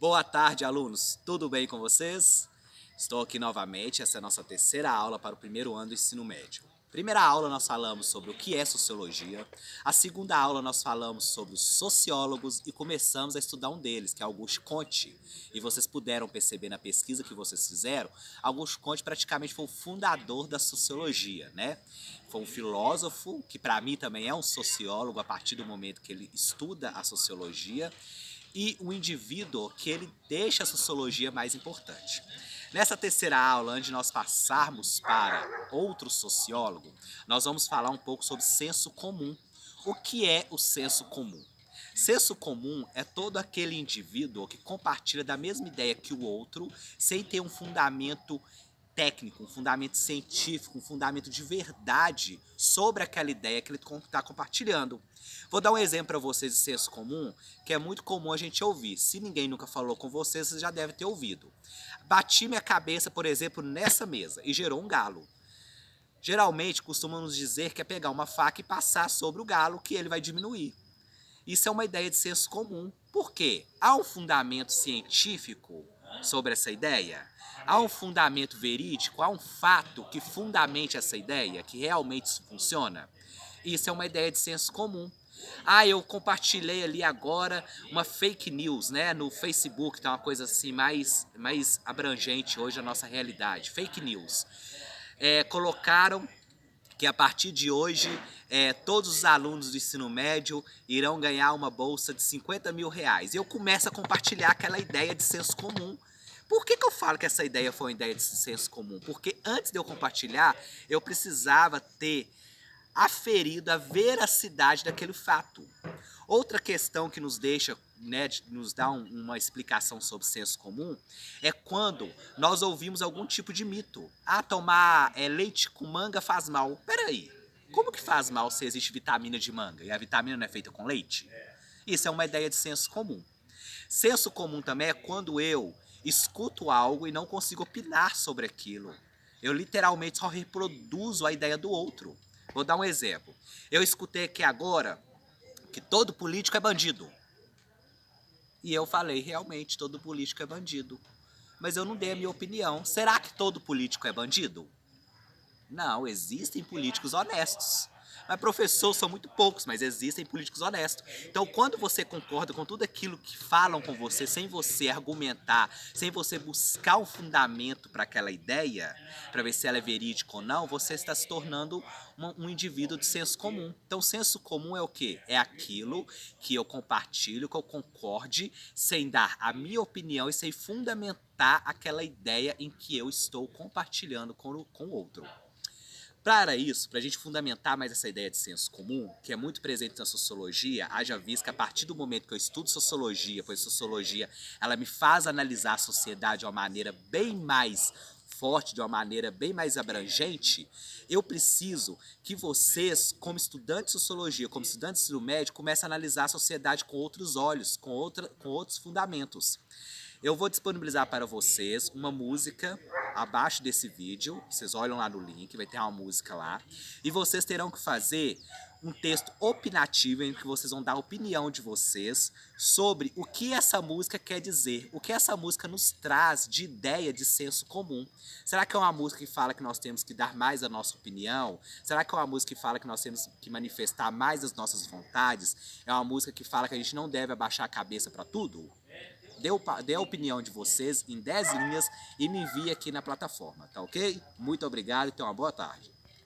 Boa tarde, alunos. Tudo bem com vocês? Estou aqui novamente, essa é a nossa terceira aula para o primeiro ano do ensino médio. Primeira aula nós falamos sobre o que é sociologia, a segunda aula nós falamos sobre os sociólogos e começamos a estudar um deles, que é Auguste Comte. E vocês puderam perceber na pesquisa que vocês fizeram, Auguste Comte praticamente foi o fundador da sociologia, né? Foi um filósofo, que para mim também é um sociólogo a partir do momento que ele estuda a sociologia, e um indivíduo que ele deixa a sociologia mais importante. Nessa terceira aula, antes de nós passarmos para outro sociólogo, nós vamos falar um pouco sobre senso comum. O que é o senso comum? Senso comum é todo aquele indivíduo que compartilha da mesma ideia que o outro, sem ter um fundamento técnico, um fundamento científico, um fundamento de verdade sobre aquela ideia que ele está compartilhando. Vou dar um exemplo para vocês de senso comum, que é muito comum a gente ouvir. Se ninguém nunca falou com vocês, você já deve ter ouvido. Bati minha cabeça, por exemplo, nessa mesa e gerou um galo. Geralmente costumamos dizer que é pegar uma faca e passar sobre o galo que ele vai diminuir. Isso é uma ideia de senso comum. Por quê? Há um fundamento científico sobre essa ideia? Há um fundamento verídico? Há um fato que fundamente essa ideia, que realmente isso funciona? Isso é uma ideia de senso comum. Eu compartilhei ali agora uma fake news, né, no Facebook, que é uma coisa assim mais abrangente hoje a nossa realidade. Fake news. Colocaram que a partir de hoje todos os alunos do ensino médio irão ganhar uma bolsa de 50 mil reais. Eu começo a compartilhar aquela ideia de senso comum. Por que eu falo que essa ideia foi uma ideia de senso comum? Porque antes de eu compartilhar, eu precisava ter aferido a veracidade daquele fato. Outra questão que nos deixa, né, nos dá uma explicação sobre senso comum, é quando nós ouvimos algum tipo de mito. Tomar leite com manga faz mal. Peraí, como que faz mal se existe vitamina de manga e a vitamina não é feita com leite? Isso é uma ideia de senso comum. Senso comum também é quando eu escuto algo e não consigo opinar sobre aquilo. Eu literalmente só reproduzo a ideia do outro. Vou dar um exemplo. Eu escutei aqui agora que todo político é bandido. E eu falei, realmente, todo político é bandido. Mas eu não dei a minha opinião. Será que todo político é bandido? Não, existem políticos honestos. Mas professor, são muito poucos, mas existem políticos honestos. Então, quando você concorda com tudo aquilo que falam com você, sem você argumentar, sem você buscar um fundamento para aquela ideia, para ver se ela é verídica ou não, você está se tornando um indivíduo de senso comum. Então, senso comum é o quê? É aquilo que eu compartilho, que eu concorde, sem dar a minha opinião e sem fundamentar aquela ideia em que eu estou compartilhando com o outro. Para isso, para a gente fundamentar mais essa ideia de senso comum, que é muito presente na sociologia, haja visto que a partir do momento que eu estudo sociologia, pois sociologia ela me faz analisar a sociedade de uma maneira bem mais forte, de uma maneira bem mais abrangente, eu preciso que vocês, como estudantes de sociologia, como estudantes de ensino médio, comecem a analisar a sociedade com outros olhos, com outros fundamentos. Eu vou disponibilizar para vocês uma música abaixo desse vídeo, vocês olham lá no link, vai ter uma música lá, e vocês terão que fazer um texto opinativo em que vocês vão dar a opinião de vocês sobre o que essa música quer dizer, o que essa música nos traz de ideia de senso comum. Será que é uma música que fala que nós temos que dar mais a nossa opinião? Será que é uma música que fala que nós temos que manifestar mais as nossas vontades? É uma música que fala que a gente não deve abaixar a cabeça para tudo? Dê a opinião de vocês em 10 linhas e me envie aqui na plataforma, tá ok? Muito obrigado e tenha uma boa tarde.